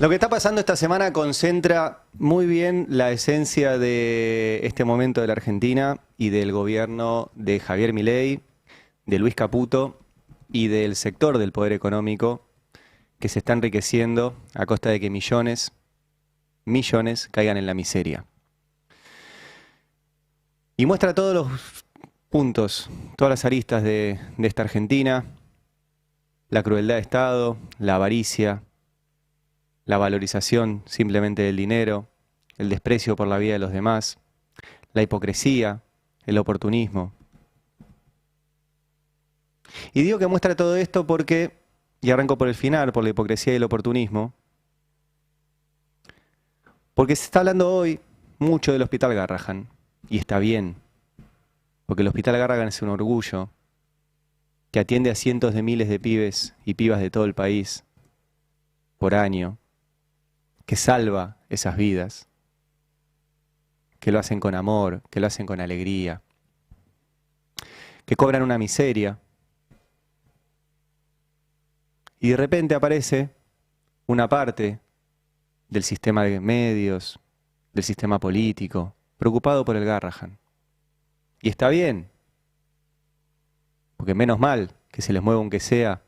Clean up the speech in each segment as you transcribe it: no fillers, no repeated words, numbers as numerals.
Lo que está pasando esta semana concentra muy bien la esencia de este momento de la Argentina y del gobierno de Javier Milei, de Luis Caputo y del sector del poder económico que se está enriqueciendo a costa de que millones caigan en la miseria. Y muestra todos los puntos, todas las aristas de esta Argentina, la crueldad de Estado, la avaricia, la valorización simplemente del dinero, el desprecio por la vida de los demás, la hipocresía, el oportunismo. Y digo que muestra todo esto porque, y arranco por el final, por la hipocresía y el oportunismo, porque se está hablando hoy mucho del Hospital Garrahan, y está bien, porque el Hospital Garrahan es un orgullo que atiende a cientos de miles de pibes y pibas de todo el país por año, que salva esas vidas, que lo hacen con amor, que lo hacen con alegría, que cobran una miseria. Y de repente aparece una parte del sistema de medios, del sistema político, preocupado por el Garrahan. Y está bien, porque menos mal que se les mueva aunque sea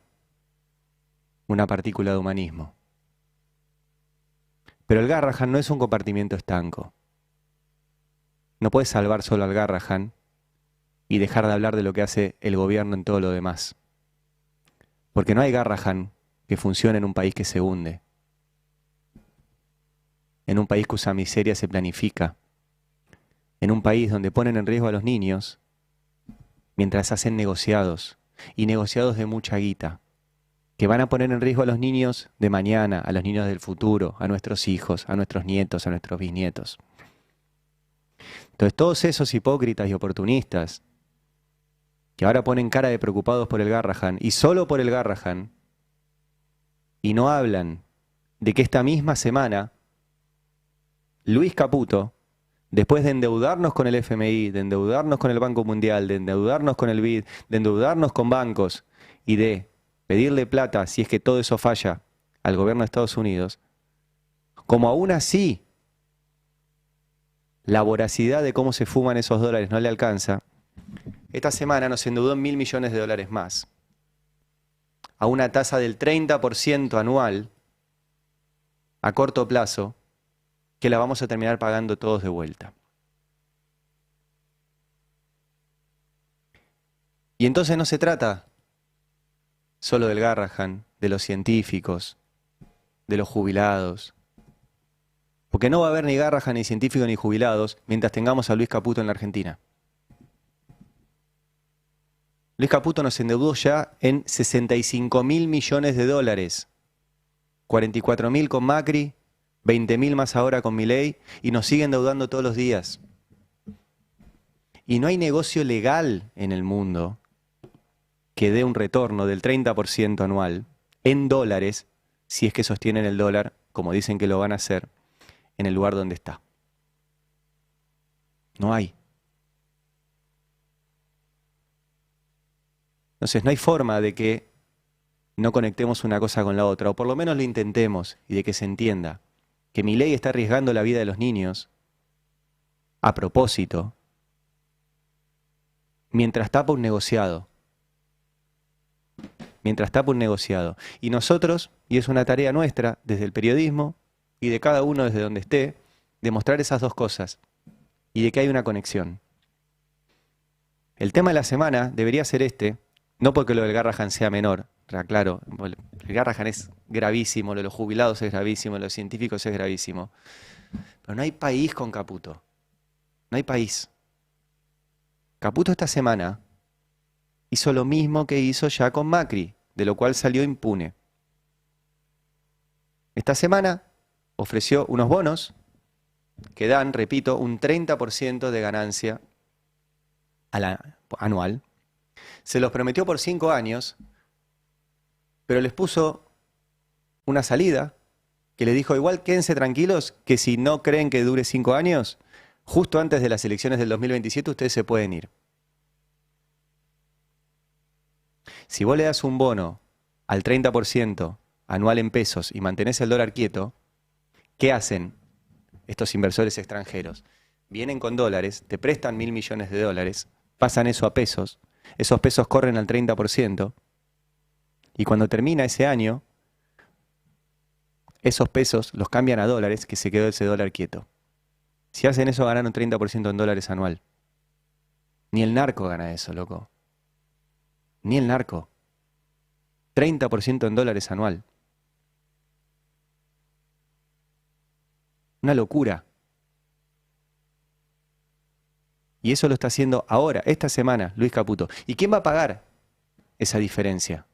una partícula de humanismo. Pero el Garrahan no es un compartimiento estanco. No puedes salvar solo al Garrahan y dejar de hablar de lo que hace el gobierno en todo lo demás. Porque no hay Garrahan que funcione en un país que se hunde, en un país cuya miseria se planifica, en un país donde ponen en riesgo a los niños mientras hacen negociados, y negociados de mucha guita, que van a poner en riesgo a los niños de mañana, a los niños del futuro, a nuestros hijos, a nuestros nietos, a nuestros bisnietos. Entonces todos esos hipócritas y oportunistas que ahora ponen cara de preocupados por el Garrahan, y solo por el Garrahan, y no hablan de que esta misma semana Luis Caputo, después de endeudarnos con el FMI, de endeudarnos con el Banco Mundial, de endeudarnos con el BID, de endeudarnos con bancos y de pedirle plata, si es que todo eso falla, al gobierno de Estados Unidos, como aún así la voracidad de cómo se fuman esos dólares no le alcanza, esta semana nos endeudó en $1.000 millones más, a una tasa del 30% anual, a corto plazo, que la vamos a terminar pagando todos de vuelta. Y entonces no se trata solo del Garrahan, de los científicos, de los jubilados, porque no va a haber ni Garrahan, ni científicos, ni jubilados mientras tengamos a Luis Caputo en la Argentina. Luis Caputo nos endeudó ya en $65.000 millones, 44.000 con Macri, 20.000 más ahora con Milei, y nos sigue endeudando todos los días. Y no hay negocio legal en el mundo que dé un retorno del 30% anual en dólares, si es que sostienen el dólar, como dicen que lo van a hacer, en el lugar donde está. No hay. Entonces no hay forma de que no conectemos una cosa con la otra, o por lo menos lo intentemos, y de que se entienda que Milei está arriesgando la vida de los niños a propósito, mientras tapa un negociado. Mientras tapa un negociado. Y nosotros, y es una tarea nuestra, desde el periodismo, y de cada uno desde donde esté, demostrar esas dos cosas, y de que hay una conexión. El tema de la semana debería ser este, no porque lo del Garrahan sea menor, claro, el Garrahan es gravísimo, lo de los jubilados es gravísimo, lo de los científicos es gravísimo, pero no hay país con Caputo, no hay país. Caputo esta semana hizo lo mismo que hizo ya con Macri, de lo cual salió impune. Esta semana ofreció unos bonos que dan, repito, un 30% de ganancia anual. Se los prometió por 5 años, pero les puso una salida que le dijo, igual quédense tranquilos, que si no creen que dure 5 años, justo antes de las elecciones del 2027 ustedes se pueden ir. Si vos le das un bono al 30% anual en pesos y mantenés el dólar quieto, ¿Qué hacen estos inversores extranjeros? Vienen con dólares, te prestan 1.000 millones de dólares, pasan eso a pesos, esos pesos corren al 30%, y cuando termina ese año, esos pesos los cambian a dólares, que se quedó ese dólar quieto. Si hacen eso, ganan un 30% en dólares anual. Ni el narco gana eso, loco. Ni el narco. 30% en dólares anual. Una locura. Y eso lo está haciendo ahora, esta semana, Luis Caputo. ¿Y quién va a pagar esa diferencia?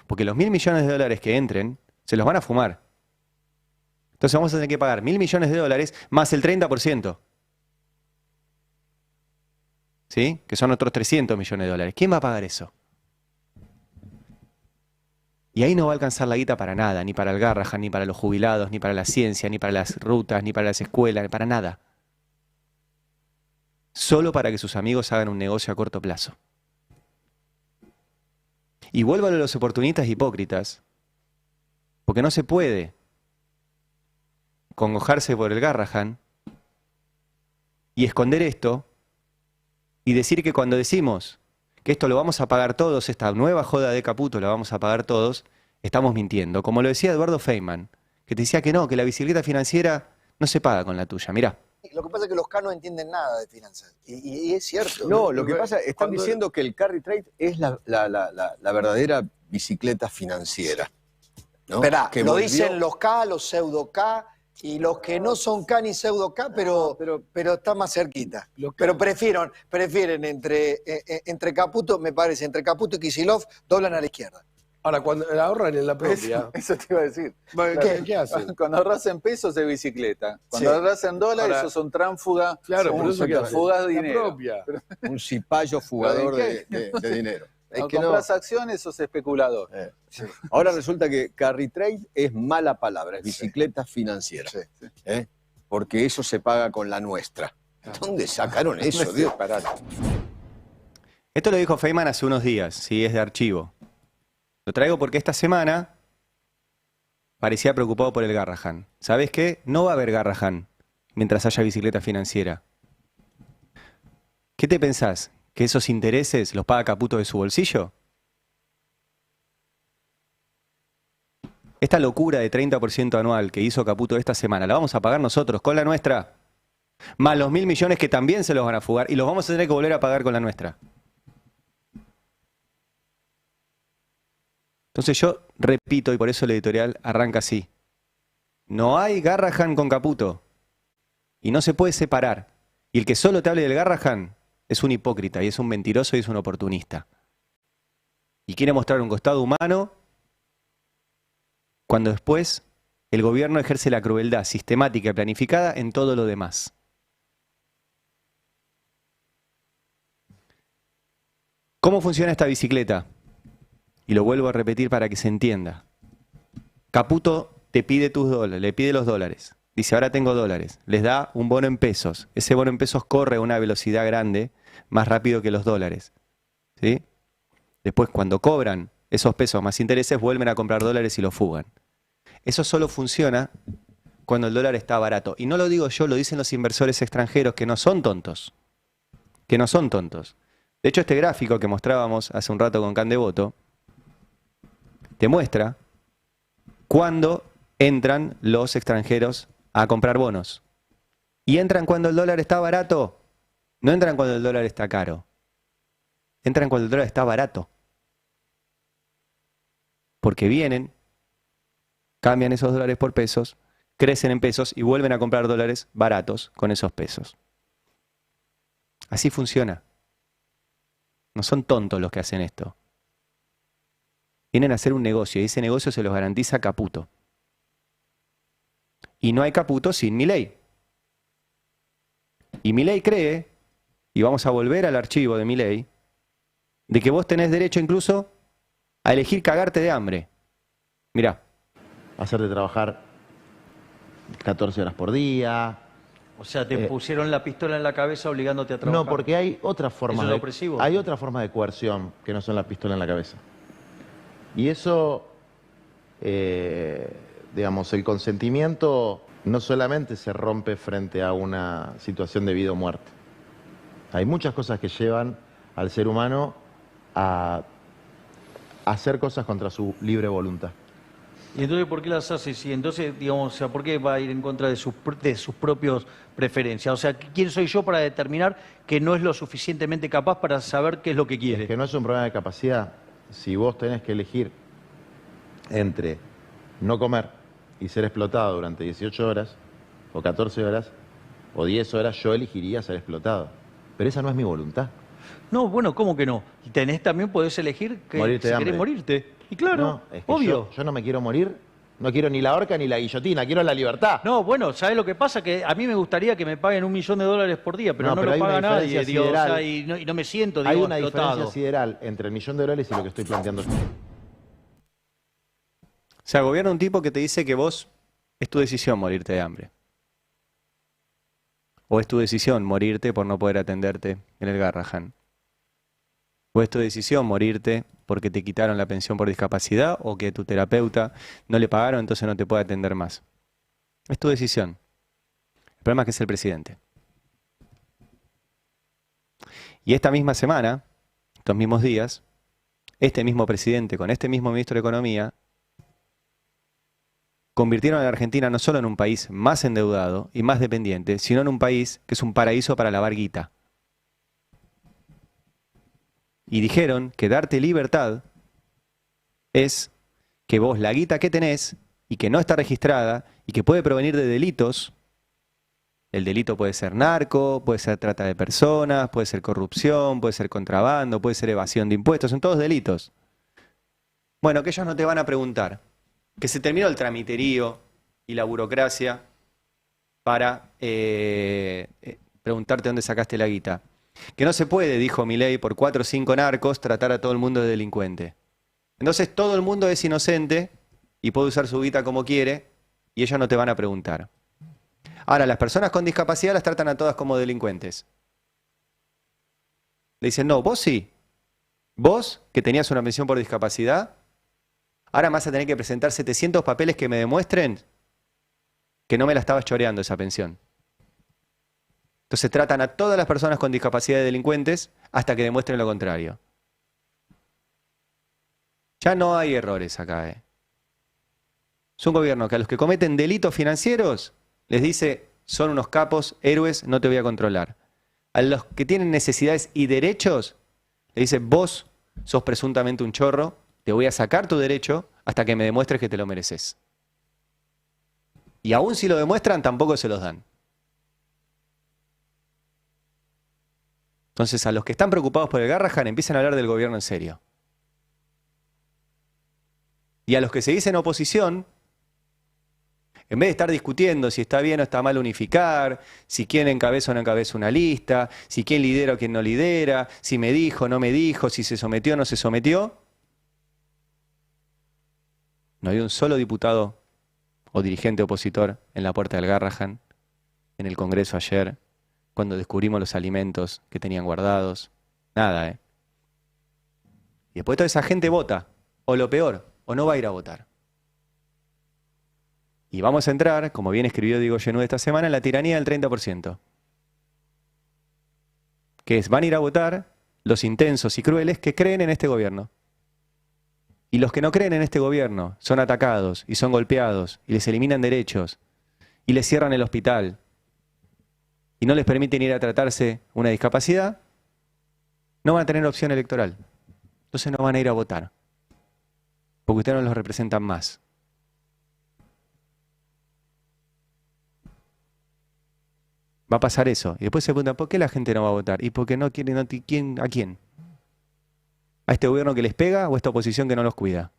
Porque los 1.000 millones de dólares que entren, se los van a fumar. Entonces vamos a tener que pagar 1.000 millones de dólares más el 30%. ¿Sí? Que son otros 300 millones de dólares. ¿Quién va a pagar eso? Y ahí no va a alcanzar la guita para nada, ni para el Garrahan, ni para los jubilados, ni para la ciencia, ni para las rutas, ni para las escuelas, ni para nada. Solo para que sus amigos hagan un negocio a corto plazo. Y vuelvo a los oportunistas hipócritas, porque no se puede congojarse por el Garrahan y esconder esto y decir que cuando decimos que esto lo vamos a pagar todos, esta nueva joda de Caputo la vamos a pagar todos, estamos mintiendo. Como lo decía Eduardo Feynman, que te decía que no, que la bicicleta financiera no se paga con la tuya. Mirá. Lo que pasa es que los K no entienden nada de finanzas. Y es cierto. No, lo que pasa, están diciendo que el carry trade es la verdadera bicicleta financiera, ¿no? Esperá, que lo volvió... dicen los K, los pseudo K, y los que no son K ni pseudo K, pero está más cerquita. Pero prefieren entre Caputo, me parece, entre Caputo y Kicillof, doblan a la izquierda. Ahora, cuando ahorran en la propia... Eso te iba a decir. ¿Qué hacen? Cuando ahorras en pesos es bicicleta. Cuando Sí. ahorras en dólares, Ahora, esos son tránsfugas. Claro, pero eso que fugas de la dinero. propia. Un cipayo fugador de dinero. Es que compras acciones, sos especulador. Sí. Ahora resulta que carry trade es mala palabra, es bicicleta financiera. Sí, sí. Porque eso se paga con la nuestra. ¿Dónde sacaron eso, Dios? Esto lo dijo Feynman hace unos días, sí, es de archivo. Lo traigo porque esta semana parecía preocupado por el Garrahan. ¿Sabes qué? No va a haber Garrahan mientras haya bicicleta financiera. ¿Qué te pensás? ¿Que esos intereses los paga Caputo de su bolsillo? Esta locura de 30% anual que hizo Caputo esta semana, ¿la vamos a pagar nosotros con la nuestra? Más los 1.000 millones que también se los van a fugar y los vamos a tener que volver a pagar con la nuestra. Entonces yo repito, y por eso el editorial arranca así. No hay Garrahan con Caputo. Y no se puede separar. Y el que solo te hable del Garrahan es un hipócrita, y es un mentiroso, y es un oportunista. Y quiere mostrar un costado humano cuando después el gobierno ejerce la crueldad sistemática y planificada en todo lo demás. ¿Cómo funciona esta bicicleta? Y lo vuelvo a repetir para que se entienda. Caputo te pide tus dólares, le pide los dólares. Dice, ahora tengo dólares. Les da un bono en pesos. Ese bono en pesos corre a una velocidad grande, más rápido que los dólares. ¿Sí? Después, cuando cobran esos pesos más intereses, vuelven a comprar dólares y los fugan. Eso solo funciona cuando el dólar está barato. Y no lo digo yo, lo dicen los inversores extranjeros, que no son tontos. Que no son tontos. De hecho, este gráfico que mostrábamos hace un rato con Can Devoto, te muestra cuándo entran los extranjeros a comprar bonos. Y entran cuando el dólar está barato. No entran cuando el dólar está caro. Entran cuando el dólar está barato. Porque vienen, cambian esos dólares por pesos, crecen en pesos y vuelven a comprar dólares baratos con esos pesos. Así funciona. No son tontos los que hacen esto. Vienen a hacer un negocio y ese negocio se los garantiza Caputo. Y no hay Caputo sin Milei. Y Milei cree, y vamos a volver al archivo de Milei, de que vos tenés derecho incluso a elegir cagarte de hambre. Mirá. Hacerte trabajar 14 horas por día. O sea, te pusieron la pistola en la cabeza obligándote a trabajar. No, porque hay otras formas ¿Eso es opresivo? hay otras formas de coerción que no son la pistola en la cabeza. Y eso, digamos, el consentimiento no solamente se rompe frente a una situación de vida o muerte. Hay muchas cosas que llevan al ser humano a hacer cosas contra su libre voluntad. ¿Y entonces por qué las hace? Y entonces, digamos, o sea, ¿por qué va a ir en contra de sus propias preferencias? O sea, ¿quién soy yo para determinar que no es lo suficientemente capaz para saber qué es lo que quiere? Es que no es un problema de capacidad. Si vos tenés que elegir entre no comer y ser explotado durante 18 horas, o 14 horas, o 10 horas, yo elegiría ser explotado. Pero esa no es mi voluntad. No, bueno, ¿cómo que no? Podés elegir que Morirte de si querés hambre. morirte. Y claro, No, es que obvio. yo no me quiero morir, no quiero ni la horca ni la guillotina, quiero la libertad. No, bueno, ¿sabés lo que pasa? Que a mí me gustaría que me paguen $1 millón por día, pero no pero lo hay una paga nadie, diferencia digo, o sea, sideral. y no me siento, Hay digo, una explotado. diferencia sideral entre el $1 millón y lo que estoy planteando yo. O sea, gobierna un tipo que te dice que vos es tu decisión morirte de hambre. O es tu decisión morirte por no poder atenderte en el Garrahan. O es tu decisión morirte porque te quitaron la pensión por discapacidad o que tu terapeuta no le pagaron, entonces no te puede atender más. Es tu decisión. El problema es que es el presidente. Y esta misma semana, estos mismos días, este mismo presidente con este mismo ministro de Economía convirtieron a la Argentina no solo en un país más endeudado y más dependiente, sino en un país que es un paraíso para lavar guita. Y dijeron que darte libertad es que vos la guita que tenés y que no está registrada y que puede provenir de delitos, el delito puede ser narco, puede ser trata de personas, puede ser corrupción, puede ser contrabando, puede ser evasión de impuestos, son todos delitos. Bueno, que ellos no te van a preguntar, que se terminó el tramiterío y la burocracia para preguntarte dónde sacaste la guita. Que no se puede, dijo Milei, por 4 o 5 narcos tratar a todo el mundo de delincuente. Entonces todo el mundo es inocente y puede usar su guita como quiere y ellos no te van a preguntar. Ahora, las personas con discapacidad las tratan a todas como delincuentes. Le dicen, no, vos sí. Vos, que tenías una pensión por discapacidad, ahora me vas a tener que presentar 700 papeles que me demuestren que no me la estabas choreando esa pensión. Entonces tratan a todas las personas con discapacidad de delincuentes hasta que demuestren lo contrario. Ya no hay errores acá. Es un gobierno que a los que cometen delitos financieros les dice, son unos capos, héroes, no te voy a controlar. A los que tienen necesidades y derechos, le dice, vos sos presuntamente un chorro, te voy a sacar tu derecho hasta que me demuestres que te lo mereces. Y aún si lo demuestran, tampoco se los dan. Entonces, a los que están preocupados por el Garrahan, empiezan a hablar del gobierno en serio. Y a los que se dicen oposición, en vez de estar discutiendo si está bien o está mal unificar, si quién encabeza o no encabeza una lista, si quién lidera o quién no lidera, si me dijo o no me dijo, si se sometió o no se sometió, no había un solo diputado o dirigente opositor en la puerta del Garrahan, en el Congreso ayer, cuando descubrimos los alimentos que tenían guardados. Nada, ¿eh? Y después toda esa gente vota, o lo peor, o no va a ir a votar. Y vamos a entrar, como bien escribió Diego Genú esta semana, en la tiranía del 30%. Que es, van a ir a votar los intensos y crueles que creen en este gobierno. Y los que no creen en este gobierno son atacados y son golpeados y les eliminan derechos y les cierran el hospital y no les permiten ir a tratarse una discapacidad, no van a tener opción electoral. Entonces no van a ir a votar. Porque ustedes no los representan más. Va a pasar eso. Y después se preguntan, ¿por qué la gente no va a votar? ¿Y porque no quiere, ¿a quién? ¿A este gobierno que les pega o a esta oposición que no los cuida?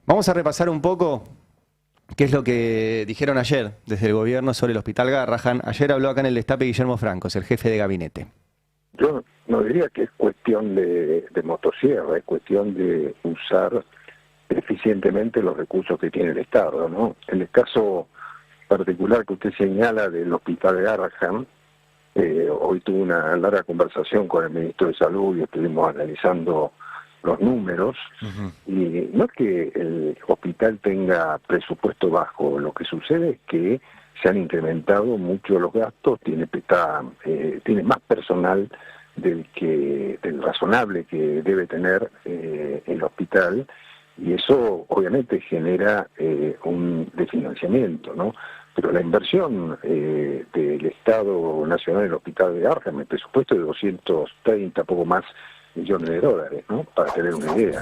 Vamos a repasar un poco qué es lo que dijeron ayer desde el gobierno sobre el Hospital Garrahan. Ayer habló acá en el Destape Guillermo Francos, el jefe de gabinete. Yo no diría que es cuestión de motosierra, es cuestión de usar eficientemente los recursos que tiene el Estado, ¿no? En el caso particular que usted señala del Hospital Garrahan, hoy tuve una larga conversación con el ministro de Salud y estuvimos analizando los números, y no es que el hospital tenga presupuesto bajo, lo que sucede es que se han incrementado mucho los gastos, tiene más personal del razonable que debe tener el hospital, y eso obviamente genera un desfinanciamiento, ¿no? Pero la inversión del Estado Nacional en el Hospital de Garrahan, el presupuesto de 230, poco más, millones de dólares, ¿no? Para tener una idea.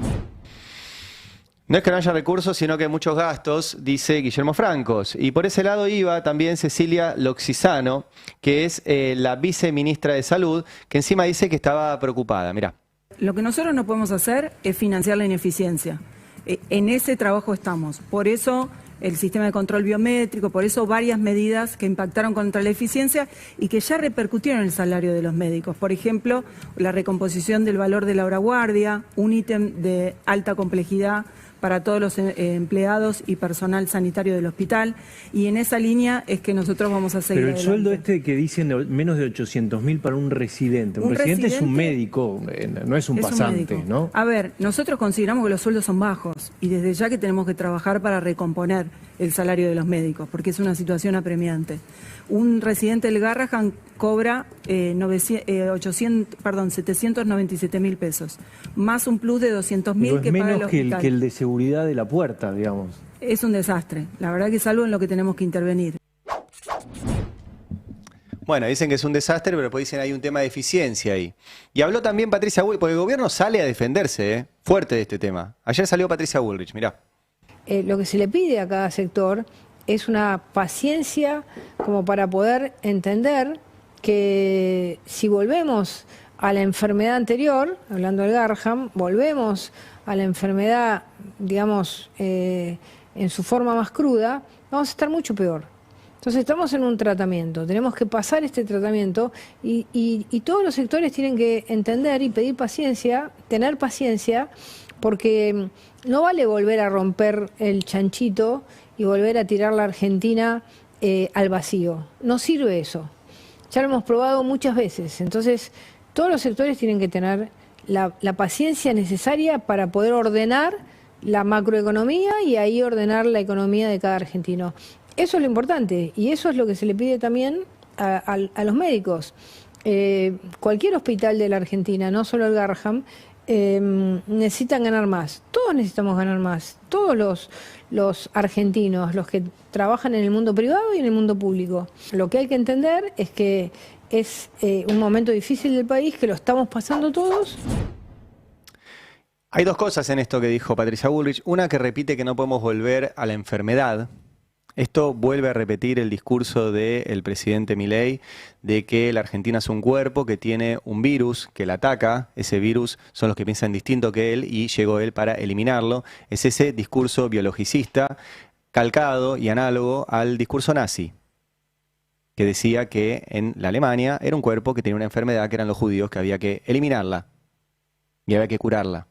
No es que no haya recursos, sino que hay muchos gastos, dice Guillermo Francos. Y por ese lado iba también Cecilia Loxisano, que es la viceministra de Salud, que encima dice que estaba preocupada. Mirá. Lo que nosotros no podemos hacer es financiar la ineficiencia. En ese trabajo estamos. Por eso el sistema de control biométrico, por eso varias medidas que impactaron contra la eficiencia y que ya repercutieron en el salario de los médicos. Por ejemplo, la recomposición del valor de la hora guardia, un ítem de alta complejidad para todos los empleados y personal sanitario del hospital, y en esa línea es que nosotros vamos a seguir. Pero el sueldo que dicen menos de 800.000 para un residente. Un residente es un médico, no es un pasante, ¿no? A ver, nosotros consideramos que los sueldos son bajos y desde ya que tenemos que trabajar para recomponer el salario de los médicos, porque es una situación apremiante. Un residente del Garrahan cobra 797.000 pesos, más un plus de 200.000 que paga el hospital. Menos que el de seguridad de la puerta, digamos. Es un desastre. La verdad que es algo en lo que tenemos que intervenir. Bueno, dicen que es un desastre, pero después dicen hay un tema de eficiencia ahí. Y habló también Patricia Bullrich, porque el gobierno sale a defenderse, fuerte de este tema. Ayer salió Patricia Bullrich, mirá. Lo que se le pide a cada sector es una paciencia como para poder entender que si volvemos a la enfermedad anterior, hablando del Garrahan, volvemos a la enfermedad, digamos, en su forma más cruda, vamos a estar mucho peor. Entonces estamos en un tratamiento, tenemos que pasar este tratamiento y todos los sectores tienen que entender y pedir paciencia, tener paciencia, porque no vale volver a romper el chanchito y volver a tirar la Argentina al vacío. No sirve eso. Ya lo hemos probado muchas veces. Entonces, todos los sectores tienen que tener la paciencia necesaria para poder ordenar la macroeconomía y ahí ordenar la economía de cada argentino. Eso es lo importante y eso es lo que se le pide también a los médicos. Cualquier hospital de la Argentina, no solo el Garrahan, necesitan ganar más. Todos necesitamos ganar más. Todos los argentinos, los que trabajan en el mundo privado y en el mundo público. Lo que hay que entender es que es un momento difícil del país, que lo estamos pasando todos. Hay dos cosas en esto que dijo Patricia Bullrich. Una, que repite que no podemos volver a la enfermedad. Esto vuelve a repetir el discurso del presidente Milei de que la Argentina es un cuerpo que tiene un virus que la ataca. Ese virus son los que piensan distinto que él y llegó él para eliminarlo. Es ese discurso biologicista calcado y análogo al discurso nazi, que decía que en la Alemania era un cuerpo que tenía una enfermedad que eran los judíos, que había que eliminarla y había que curarla.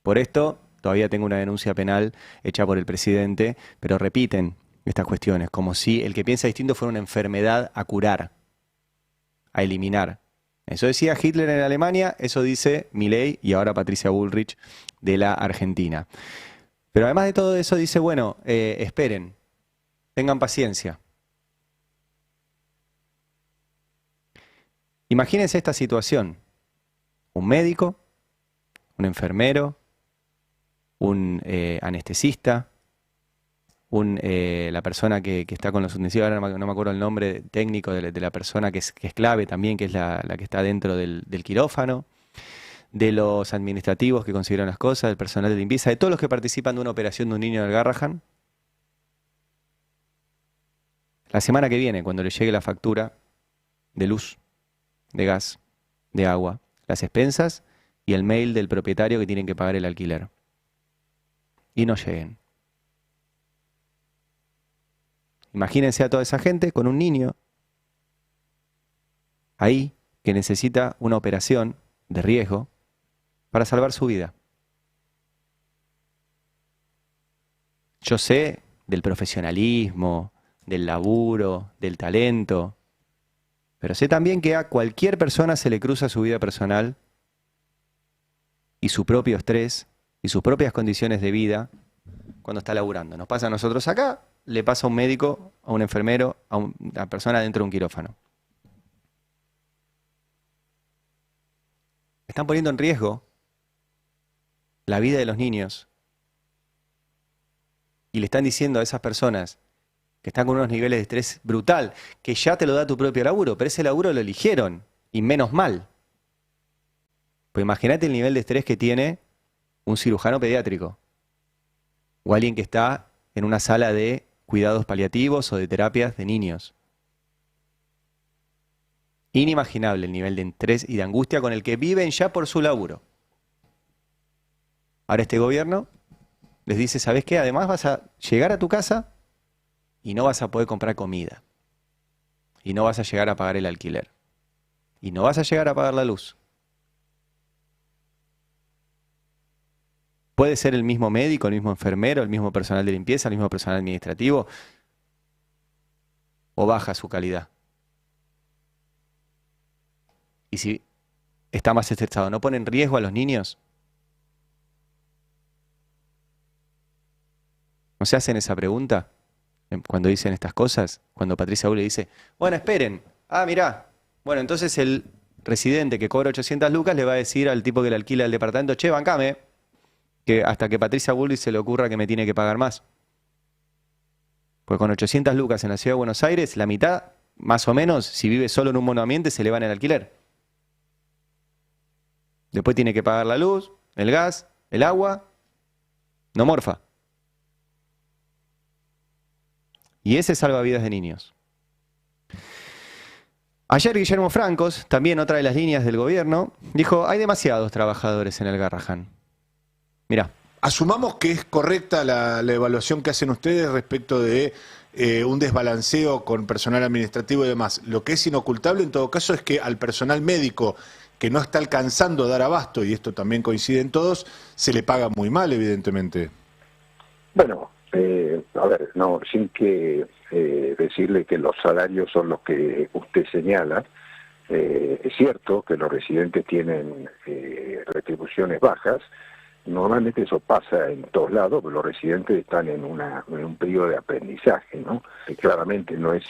Por esto todavía tengo una denuncia penal hecha por el presidente, pero repiten estas cuestiones, como si el que piensa distinto fuera una enfermedad a curar, a eliminar. Eso decía Hitler en Alemania, eso dice Milei y ahora Patricia Bullrich de la Argentina. Pero además de todo eso dice, bueno, esperen, tengan paciencia. Imagínense esta situación, un médico, un enfermero, un anestesista, la persona que está con los utensilios, ahora no me acuerdo el nombre técnico de la persona que es clave también, que es la que está dentro del quirófano, de los administrativos que consiguieron las cosas, del personal de limpieza, de todos los que participan de una operación de un niño del Garrahan. La semana que viene, cuando le llegue la factura de luz, de gas, de agua, las expensas y el mail del propietario que tienen que pagar el alquiler. Y no lleguen. Imagínense a toda esa gente con un niño ahí que necesita una operación de riesgo para salvar su vida. Yo sé del profesionalismo, del laburo, del talento, pero sé también que a cualquier persona se le cruza su vida personal y su propio estrés y sus propias condiciones de vida cuando está laburando. Nos pasa a nosotros acá, le pasa a un médico, a un enfermero, a una persona dentro de un quirófano. Están poniendo en riesgo la vida de los niños y le están diciendo a esas personas que están con unos niveles de estrés brutal, que ya te lo da tu propio laburo, pero ese laburo lo eligieron, y menos mal. Pues imagínate el nivel de estrés que tiene un cirujano pediátrico, o alguien que está en una sala de cuidados paliativos o de terapias de niños. Inimaginable el nivel de estrés y de angustia con el que viven ya por su laburo. Ahora este gobierno les dice, ¿sabes qué? Además vas a llegar a tu casa y no vas a poder comprar comida. Y no vas a llegar a pagar el alquiler. Y no vas a llegar a pagar la luz. Puede ser el mismo médico, el mismo enfermero, el mismo personal de limpieza, el mismo personal administrativo, o baja su calidad. Y si está más estresado, ¿no pone en riesgo a los niños? ¿No se hacen esa pregunta cuando dicen estas cosas? Cuando Patricia Bullrich dice, bueno, esperen, mirá, bueno, entonces el residente que cobra 800 lucas le va a decir al tipo que le alquila el departamento, che, bancame, que hasta que Patricia Bullrich se le ocurra que me tiene que pagar más. Pues con 800 lucas en la ciudad de Buenos Aires, la mitad, más o menos, si vive solo en un monoambiente, se le va en el alquiler. Después tiene que pagar la luz, el gas, el agua, no morfa. Y ese salva vidas de niños. Ayer Guillermo Francos, también otra de las líneas del gobierno, dijo, hay demasiados trabajadores en el Garrahan. Mirá. Asumamos que es correcta la evaluación que hacen ustedes respecto de un desbalanceo con personal administrativo y demás. Lo que es inocultable en todo caso es que al personal médico que no está alcanzando a dar abasto, y esto también coincide en todos, se le paga muy mal, evidentemente. Bueno, a ver, no, sin que decirle que los salarios son los que usted señala, es cierto que los residentes tienen retribuciones bajas. Normalmente eso pasa en todos lados, pero los residentes están en un periodo de aprendizaje, ¿no? Que claramente no es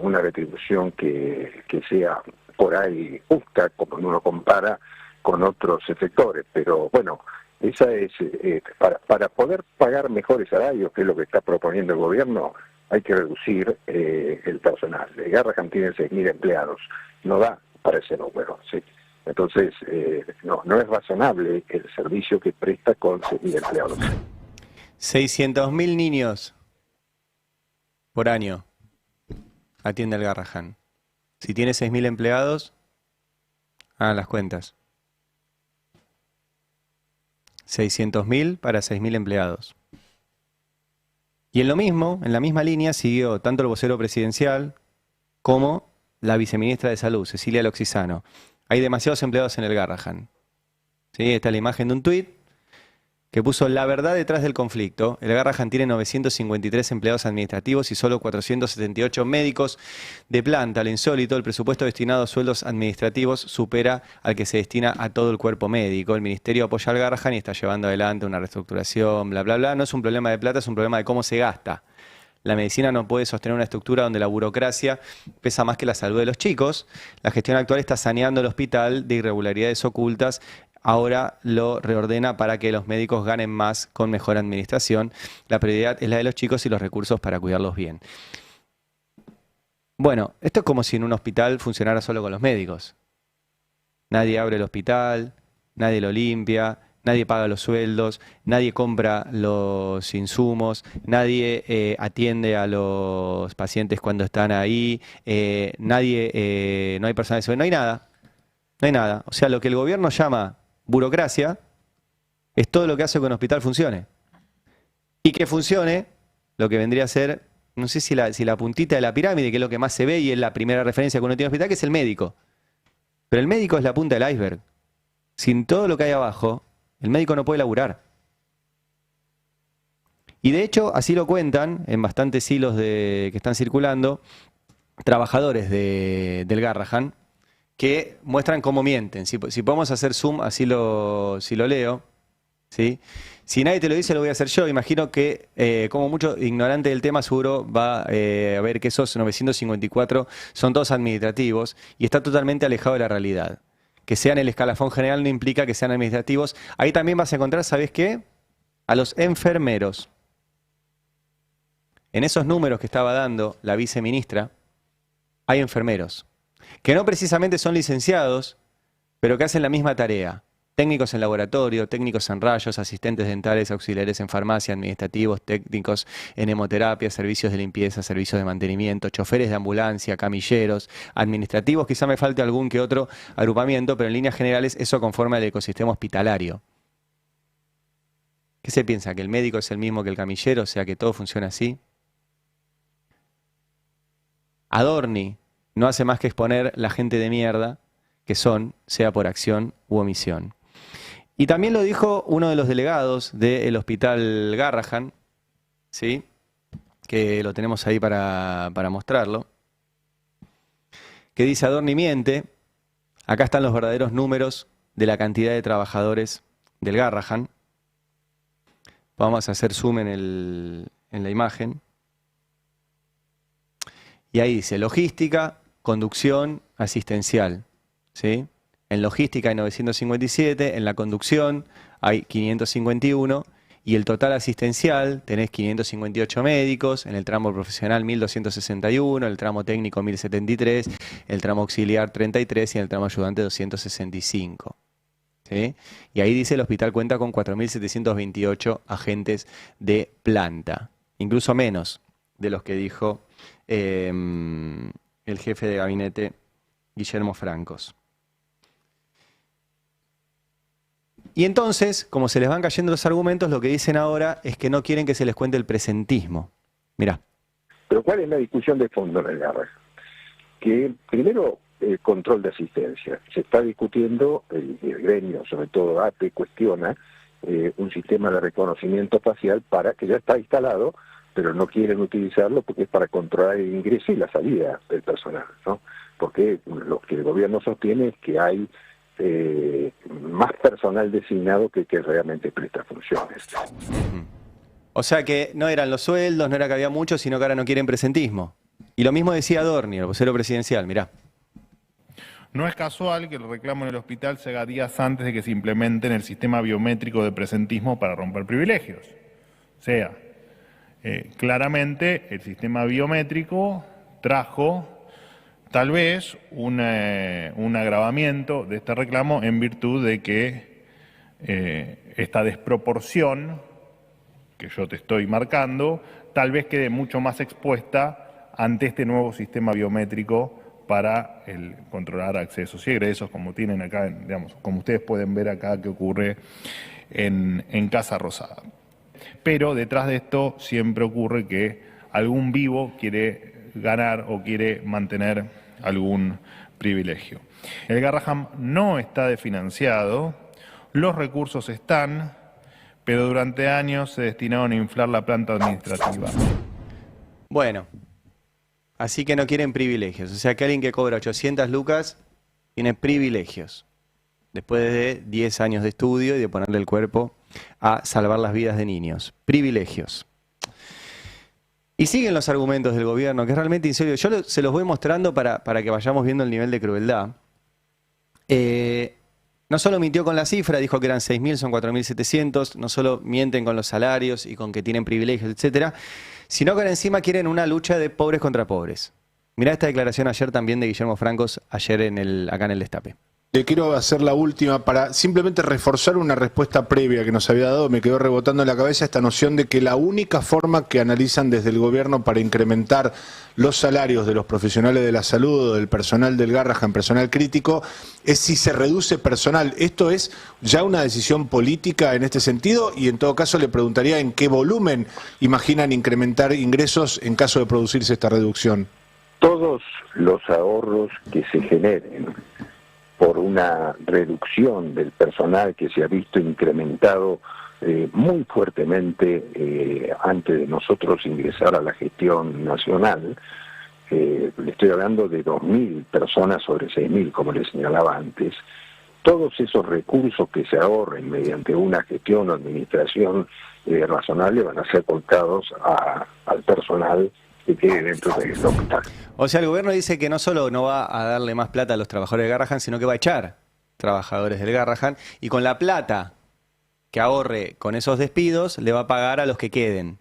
una retribución que sea por ahí justa, como uno compara con otros sectores, pero bueno, esa es para poder pagar mejores salarios, que es lo que está proponiendo el gobierno, hay que reducir el personal. El Garrahan tiene 6.000 empleados, no da para ese número, ¿sí? Entonces, no es razonable el servicio que presta con 6.000 empleados. 600.000 niños por año atiende el Garrahan. Si tiene 6.000 empleados, hagan las cuentas. 600.000 para 6.000 empleados. Y en la misma línea siguió tanto el vocero presidencial como la viceministra de Salud, Cecilia Loxisano. Hay demasiados empleados en el Garrahan. ¿Sí? Esta es la imagen de un tuit que puso la verdad detrás del conflicto. El Garrahan tiene 953 empleados administrativos y solo 478 médicos de planta. Lo insólito, el presupuesto destinado a sueldos administrativos supera al que se destina a todo el cuerpo médico. El ministerio apoya al Garrahan y está llevando adelante una reestructuración, bla, bla, bla. No es un problema de plata, es un problema de cómo se gasta. La medicina no puede sostener una estructura donde la burocracia pesa más que la salud de los chicos. La gestión actual está saneando el hospital de irregularidades ocultas. Ahora lo reordena para que los médicos ganen más con mejor administración. La prioridad es la de los chicos y los recursos para cuidarlos bien. Bueno, esto es como si en un hospital funcionara solo con los médicos. Nadie abre el hospital, nadie lo limpia, nadie paga los sueldos, nadie compra los insumos, nadie atiende a los pacientes cuando están ahí, no hay personal de seguridad, no hay nada. No hay nada. O sea, lo que el gobierno llama burocracia es todo lo que hace que un hospital funcione. Y que funcione lo que vendría a ser, no sé si la puntita de la pirámide, que es lo que más se ve y es la primera referencia que uno tiene en hospital, que es el médico. Pero el médico es la punta del iceberg. Sin todo lo que hay abajo, el médico no puede laburar. Y de hecho, así lo cuentan en bastantes hilos que están circulando, trabajadores del Garrahan, que muestran cómo mienten. Si podemos hacer zoom, así si lo leo, ¿sí? Si nadie te lo dice, lo voy a hacer yo. Imagino que, como mucho ignorante del tema, seguro va a ver que esos 954 son todos administrativos y está totalmente alejado de la realidad. Que sean el escalafón general no implica que sean administrativos. Ahí también vas a encontrar, ¿sabes qué? A los enfermeros. En esos números que estaba dando la viceministra, hay enfermeros, que no precisamente son licenciados, pero que hacen la misma tarea. Técnicos en laboratorio, técnicos en rayos, asistentes dentales, auxiliares en farmacia, administrativos, técnicos en hemoterapia, servicios de limpieza, servicios de mantenimiento, choferes de ambulancia, camilleros, administrativos, quizá me falte algún que otro agrupamiento, pero en líneas generales eso conforma el ecosistema hospitalario. ¿Qué se piensa? ¿Que el médico es el mismo que el camillero? O sea, que todo funciona así. Adorni no hace más que exponer la gente de mierda que son, sea por acción u omisión. Y también lo dijo uno de los delegados del Hospital Garrahan, ¿sí? Que lo tenemos ahí para mostrarlo, que dice: Adorni miente, acá están los verdaderos números de la cantidad de trabajadores del Garrahan. Vamos a hacer zoom en la imagen. Y ahí dice logística, conducción, asistencial, ¿sí? En logística hay 957, en la conducción hay 551 y el total asistencial tenés 558 médicos, en el tramo profesional 1261, en el tramo técnico 1073, el tramo auxiliar 33 y en el tramo ayudante 265. ¿Sí? Y ahí dice el hospital cuenta con 4.728 agentes de planta, incluso menos de los que dijo el jefe de gabinete Guillermo Francos. Y entonces, como se les van cayendo los argumentos, lo que dicen ahora es que no quieren que se les cuente el presentismo. Mirá. Pero ¿cuál es la discusión de fondo en el Garrahan? Que primero, el control de asistencia. Se está discutiendo, el gremio, sobre todo ATE, cuestiona un sistema de reconocimiento facial que ya está instalado, pero no quieren utilizarlo porque es para controlar el ingreso y la salida del personal, ¿no? Porque lo que el gobierno sostiene es que hay más personal designado que realmente presta funciones. O sea que no eran los sueldos, no era que había muchos, sino que ahora no quieren presentismo. Y lo mismo decía Adorni, el vocero presidencial, mirá. No es casual que el reclamo en el hospital se haga días antes de que se implemente en el sistema biométrico de presentismo para romper privilegios. O sea, claramente el sistema biométrico trajo tal vez un agravamiento de este reclamo en virtud de que esta desproporción que yo te estoy marcando tal vez quede mucho más expuesta ante este nuevo sistema biométrico para controlar accesos y egresos, como tienen acá, digamos, como ustedes pueden ver acá que ocurre en Casa Rosada. Pero detrás de esto siempre ocurre que algún vivo quiere ganar o quiere mantener algún privilegio. El Garrahan no está desfinanciado, los recursos están, pero durante años se destinaron a inflar la planta administrativa. Bueno, así que no quieren privilegios. O sea que alguien que cobra 800 lucas tiene privilegios. Después de 10 años de estudio y de ponerle el cuerpo a salvar las vidas de niños. Privilegios. Y siguen los argumentos del gobierno, que es realmente insólito. Yo se los voy mostrando para que vayamos viendo el nivel de crueldad. No solo mintió con la cifra, dijo que eran 6.000, son 4.700. No solo mienten con los salarios y con que tienen privilegios, etcétera, sino que encima quieren una lucha de pobres contra pobres. Mirá esta declaración ayer también de Guillermo Francos, ayer acá en el Destape. Le quiero hacer la última para simplemente reforzar una respuesta previa que nos había dado. Me quedó rebotando en la cabeza esta noción de que la única forma que analizan desde el gobierno para incrementar los salarios de los profesionales de la salud o del personal del Garrahan, personal crítico, es si se reduce personal. ¿Esto es ya una decisión política en este sentido? Y en todo caso le preguntaría en qué volumen imaginan incrementar ingresos en caso de producirse esta reducción. Todos los ahorros que se generen por una reducción del personal que se ha visto incrementado muy fuertemente antes de nosotros ingresar a la gestión nacional, le estoy hablando de 2.000 personas sobre 6.000, como les señalaba antes, todos esos recursos que se ahorren mediante una gestión o administración razonable van a ser volcados al personal que quede dentro de este hospital. O sea, el gobierno dice que no solo no va a darle más plata a los trabajadores del Garrahan, sino que va a echar trabajadores del Garrahan, y con la plata que ahorre con esos despidos le va a pagar a los que queden.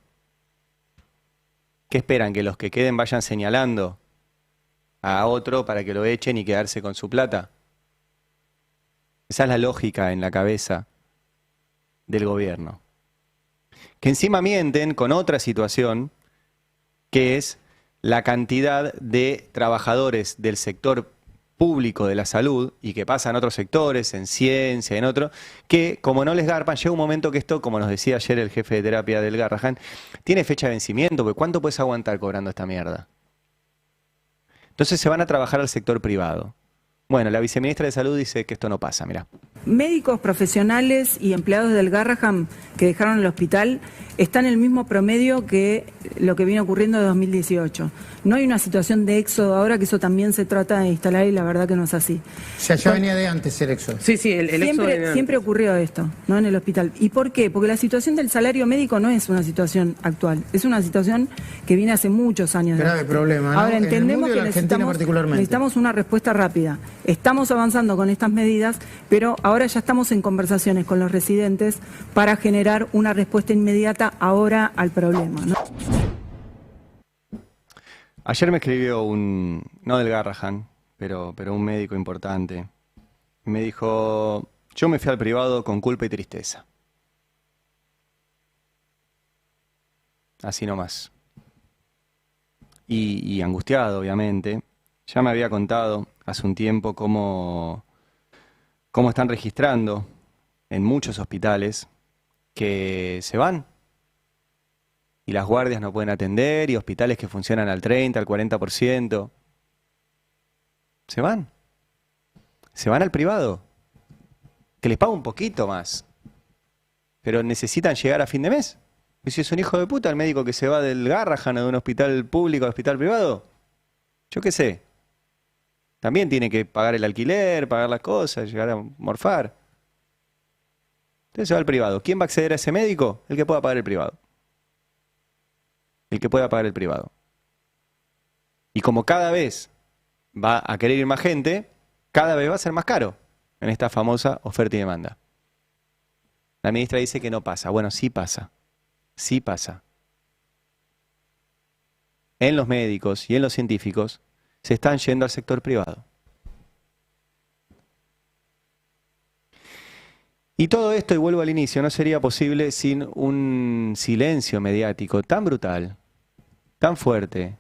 ¿Qué esperan? ¿Que los que queden vayan señalando a otro para que lo echen y quedarse con su plata? Esa es la lógica en la cabeza del gobierno. Que encima mienten con otra situación, que es la cantidad de trabajadores del sector público de la salud, y que pasa en otros sectores, en ciencia, en otro, que como no les garpan, llega un momento que esto, como nos decía ayer el jefe de terapia del Garrahan, tiene fecha de vencimiento, porque ¿cuánto puedes aguantar cobrando esta mierda? Entonces se van a trabajar al sector privado. Bueno, la viceministra de Salud dice que esto no pasa, mirá. Médicos profesionales y empleados del Garrahan que dejaron el hospital están en el mismo promedio que lo que viene ocurriendo de 2018. No hay una situación de éxodo ahora, que eso también se trata de instalar, y la verdad que no es así. O sea, ya venía de antes el éxodo. Sí, el éxodo siempre ocurrió esto, ¿no? En el hospital. ¿Y por qué? Porque la situación del salario médico no es una situación actual, es una situación que viene hace muchos años. Grave problema, ¿no? Ahora entendemos que particularmente necesitamos una respuesta rápida. Estamos avanzando con estas medidas, pero ahora ya estamos en conversaciones con los residentes para generar una respuesta inmediata ahora al problema, ¿no? Ayer me escribió no del Garrahan, pero un médico importante. Me dijo, yo me fui al privado con culpa y tristeza. Así nomás. Y angustiado, obviamente. Ya me había contado hace un tiempo cómo están registrando en muchos hospitales que se van. Y las guardias no pueden atender, y hospitales que funcionan al 30, al 40%. Se van. Se van al privado. Que les paga un poquito más. Pero necesitan llegar a fin de mes. Y si es un hijo de puta el médico que se va del Garrahan o de un hospital público a hospital privado, yo qué sé. También tiene que pagar el alquiler, pagar las cosas, llegar a morfar. Entonces se va al privado. ¿Quién va a acceder a ese médico? El que pueda pagar el privado. El que pueda pagar el privado. Y como cada vez va a querer ir más gente, cada vez va a ser más caro en esta famosa oferta y demanda. La ministra dice que no pasa. Bueno, sí pasa. Sí pasa. En los médicos y en los científicos se están yendo al sector privado. Y todo esto, y vuelvo al inicio, no sería posible sin un silencio mediático tan brutal, tan fuerte,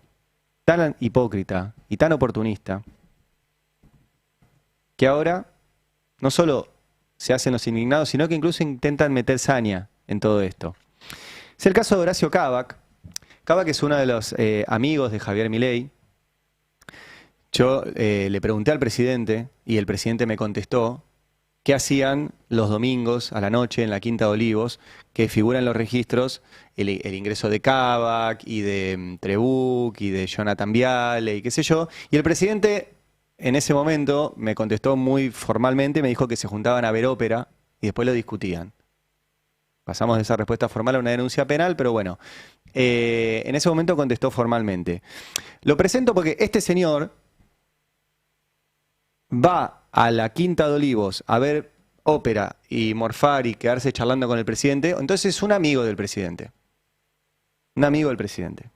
tan hipócrita y tan oportunista, que ahora no solo se hacen los indignados, sino que incluso intentan meter saña en todo esto. Es el caso de Horacio Kavak. Kavak es uno de los amigos de Javier Milei. Yo le pregunté al presidente y el presidente me contestó qué hacían los domingos a la noche en la Quinta de Olivos, que figura en los registros el ingreso de Kavak y de Trebuch y de Jonathan Viale y qué sé yo. Y el presidente en ese momento me contestó muy formalmente, me dijo que se juntaban a ver ópera y después lo discutían. Pasamos de esa respuesta formal a una denuncia penal, pero bueno, en ese momento contestó formalmente. Lo presento porque este señor va a la Quinta de Olivos a ver ópera y morfar y quedarse charlando con el presidente, entonces es un amigo del presidente. Un amigo del presidente.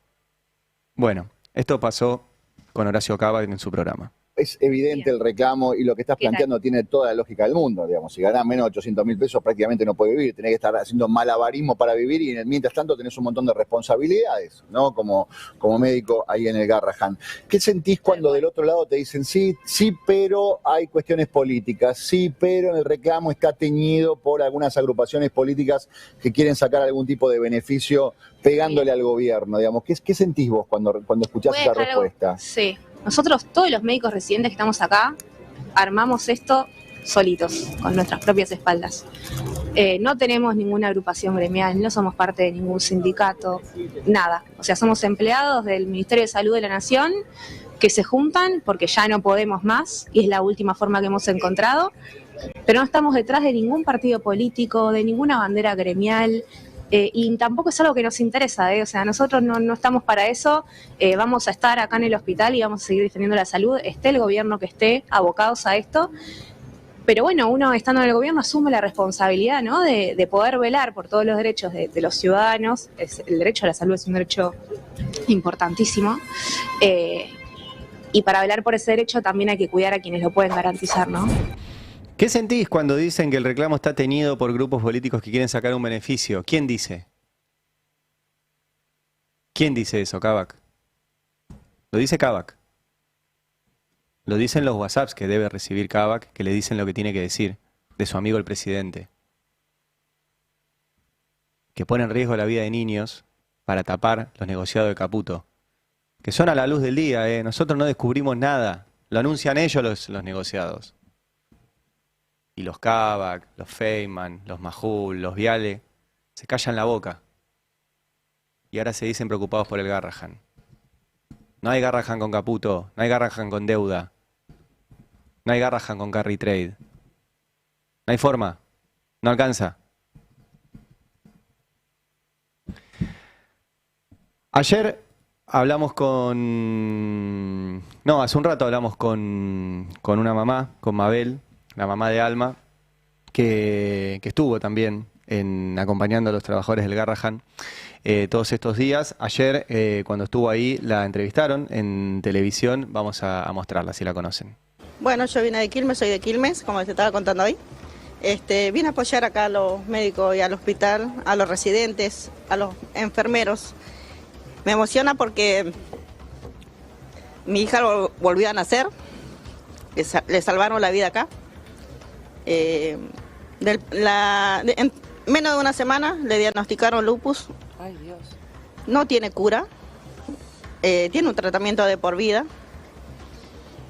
Bueno, esto pasó con Horacio Kavak en su programa. Es evidente el reclamo y lo que estás planteando tiene toda la lógica del mundo, digamos. Si ganás menos de 800.000 pesos prácticamente no puedes vivir, tenés que estar haciendo malabarismo para vivir y mientras tanto tenés un montón de responsabilidades, ¿no? Como médico ahí en el Garrahan. ¿Qué sentís cuando del otro lado te dicen sí, pero hay cuestiones políticas, sí, pero el reclamo está teñido por algunas agrupaciones políticas que quieren sacar algún tipo de beneficio pegándole al gobierno, digamos? ¿Qué sentís vos cuando escuchás esa respuesta? Sí. Nosotros, todos los médicos residentes que estamos acá, armamos esto solitos, con nuestras propias espaldas. No tenemos ninguna agrupación gremial, no somos parte de ningún sindicato, nada. O sea, somos empleados del Ministerio de Salud de la Nación que se juntan porque ya no podemos más y es la última forma que hemos encontrado, pero no estamos detrás de ningún partido político, de ninguna bandera gremial, y tampoco es algo que nos interesa, o sea, nosotros no estamos para eso, vamos a estar acá en el hospital y vamos a seguir defendiendo la salud, esté el gobierno que esté, abocados a esto. Pero bueno, uno estando en el gobierno asume la responsabilidad, ¿no?, de poder velar por todos los derechos de los ciudadanos. El derecho a la salud es un derecho importantísimo. Y para velar por ese derecho también hay que cuidar a quienes lo pueden garantizar, ¿no? ¿Qué sentís cuando dicen que el reclamo está teñido por grupos políticos que quieren sacar un beneficio? ¿Quién dice? ¿Quién dice eso, Kavak? Lo dice Kavak. Lo dicen los WhatsApps que debe recibir Kavak, que le dicen lo que tiene que decir de su amigo el presidente. Que pone en riesgo la vida de niños para tapar los negociados de Caputo. Que son a la luz del día, nosotros no descubrimos nada. Lo anuncian ellos los negociados. Y los Kavak, los Feynman, los Majul, los Viale, se callan la boca. Y ahora se dicen preocupados por el Garrahan. No hay Garrahan con Caputo, no hay Garrahan con deuda, no hay Garrahan con carry trade. No hay forma, no alcanza. Ayer hablamos hace un rato hablamos con una mamá, con Mabel, la mamá de Alma, que estuvo también acompañando a los trabajadores del Garrahan todos estos días. Ayer, cuando estuvo ahí, la entrevistaron en televisión. Vamos a mostrarla, si la conocen. Bueno, yo vine de Quilmes, soy de Quilmes, como les estaba contando hoy. Vine a apoyar acá a los médicos y al hospital, a los residentes, a los enfermeros. Me emociona porque mi hija volvió a nacer, le salvaron la vida acá. En menos de una semana le diagnosticaron lupus. Ay, Dios. No tiene cura, tiene un tratamiento de por vida.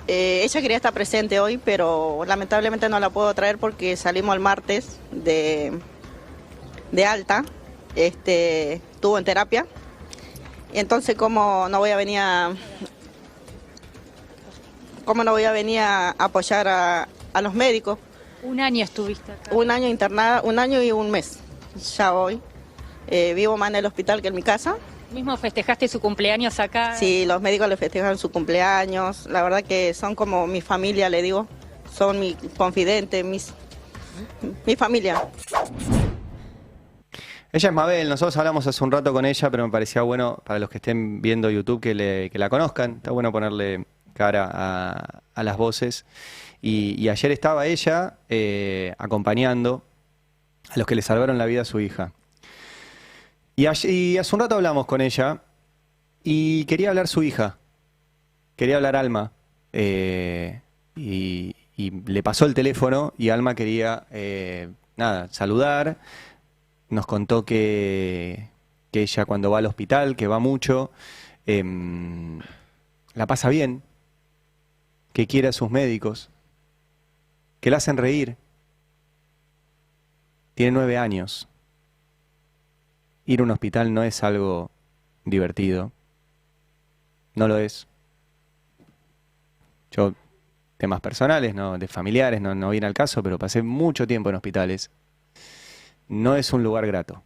Ella quería estar presente hoy, pero lamentablemente no la puedo traer porque salimos el martes de alta. Estuvo en terapia. Entonces, ¿cómo no voy a venir a apoyar a los médicos? Un año estuviste acá. Un año internada, un año y un mes. Ya voy. Vivo más en el hospital que en mi casa. ¿Mismo festejaste su cumpleaños acá? Sí, los médicos le festejan su cumpleaños. La verdad que son como mi familia, le digo. Son mi confidente, mi familia. Ella es Mabel, nosotros hablamos hace un rato con ella, pero me parecía bueno para los que estén viendo YouTube que la conozcan. Está bueno ponerle cara a las voces. Y ayer estaba ella acompañando a los que le salvaron la vida a su hija. Y hace un rato hablamos con ella y quería hablar su hija, quería hablar Alma. Y le pasó el teléfono y Alma quería saludar. Nos contó que ella cuando va al hospital, que va mucho, la pasa bien, que quiere a sus médicos, que la hacen reír. Tiene 9 años. Ir a un hospital no es algo divertido. No lo es. Yo, temas personales, no, de familiares, no viene al caso, pero pasé mucho tiempo en hospitales. No es un lugar grato.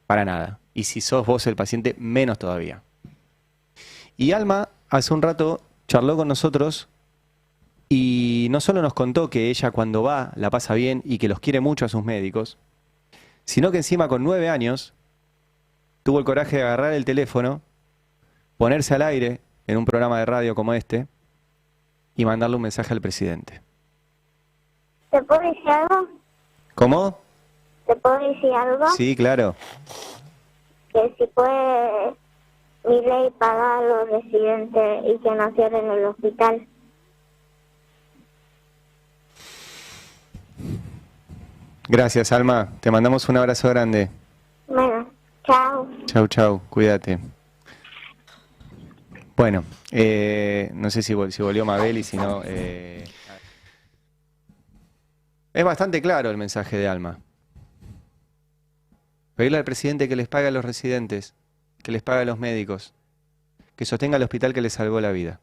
Para nada. Y si sos vos el paciente, menos todavía. Y Alma, hace un rato, charló con nosotros y no solo nos contó que ella cuando va la pasa bien y que los quiere mucho a sus médicos, sino que encima con 9 años tuvo el coraje de agarrar el teléfono, ponerse al aire en un programa de radio como este y mandarle un mensaje al presidente. ¿Te puedo decir algo? ¿Cómo? ¿Te puedo decir algo? Sí, claro. Que si puede mi ley pagar a los residentes y que no cierren el hospital. Gracias, Alma. Te mandamos un abrazo grande. Bueno, chao. Chau, chau. Cuídate. Bueno, no sé si volvió Mabel y si no... Es bastante claro el mensaje de Alma. Pedirle al presidente que les pague a los residentes, que les pague a los médicos, que sostenga el hospital que les salvó la vida.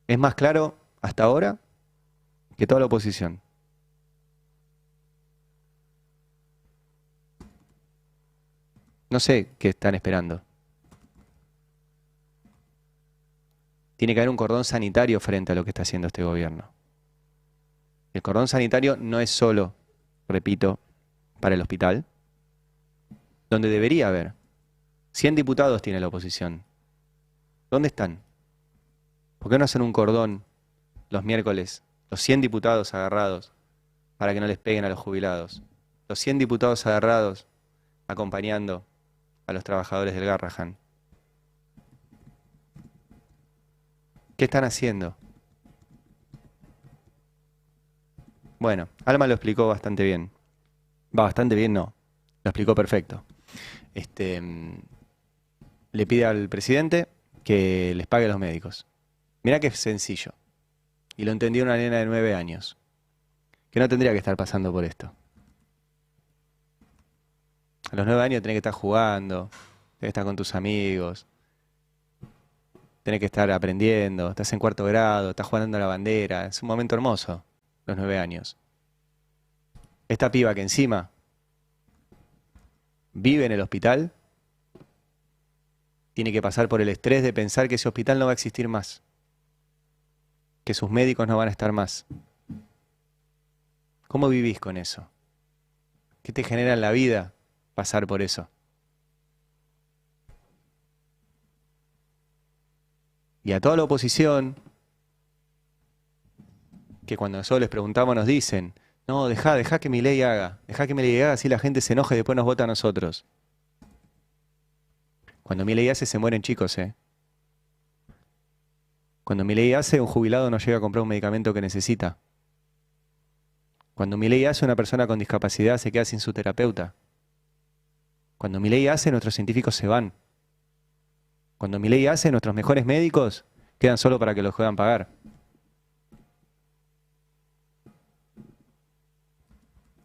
Es más claro hasta ahora que toda la oposición. No sé qué están esperando. Tiene que haber un cordón sanitario frente a lo que está haciendo este gobierno. El cordón sanitario no es solo, repito, para el hospital, donde debería haber. 100 diputados tiene la oposición. ¿Dónde están? ¿Por qué no hacen un cordón los miércoles? Los 100 diputados agarrados para que no les peguen a los jubilados. Los 100 diputados agarrados acompañando a los trabajadores del Garrahan. ¿Qué están haciendo? Bueno, Alma lo explicó bastante bien. Va, bastante bien no. Lo explicó perfecto. Le pide al presidente que les pague a los médicos. Mirá que es sencillo. Y lo entendió una nena de 9 años. Que no tendría que estar pasando por esto. A los 9 años tenés que estar jugando, tenés que estar con tus amigos, tenés que estar aprendiendo, estás en 4º grado, estás jugando a la bandera. Es un momento hermoso, los 9 años. Esta piba que encima vive en el hospital, tiene que pasar por el estrés de pensar que ese hospital no va a existir más, que sus médicos no van a estar más. ¿Cómo vivís con eso? ¿Qué te genera en la vida pasar por eso? Y a toda la oposición, que cuando nosotros les preguntamos nos dicen, no, dejá que Milei haga, así la gente se enoja y después nos vota a nosotros. Cuando Milei hace se mueren chicos, Cuando Milei hace, un jubilado no llega a comprar un medicamento que necesita. Cuando Milei hace, una persona con discapacidad se queda sin su terapeuta. Cuando Milei hace, nuestros científicos se van. Cuando Milei hace, nuestros mejores médicos quedan solo para que los puedan pagar.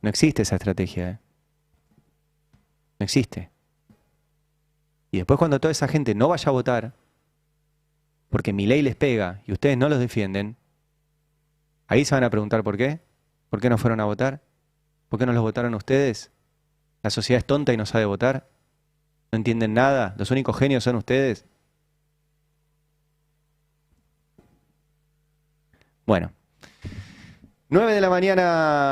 No existe esa estrategia, No existe. Y después cuando toda esa gente no vaya a votar, porque Milei les pega y ustedes no los defienden, ahí se van a preguntar por qué. ¿Por qué no fueron a votar? ¿Por qué no los votaron ustedes? ¿La sociedad es tonta y no sabe votar? ¿No entienden nada? ¿Los únicos genios son ustedes? Bueno, 9 de la mañana.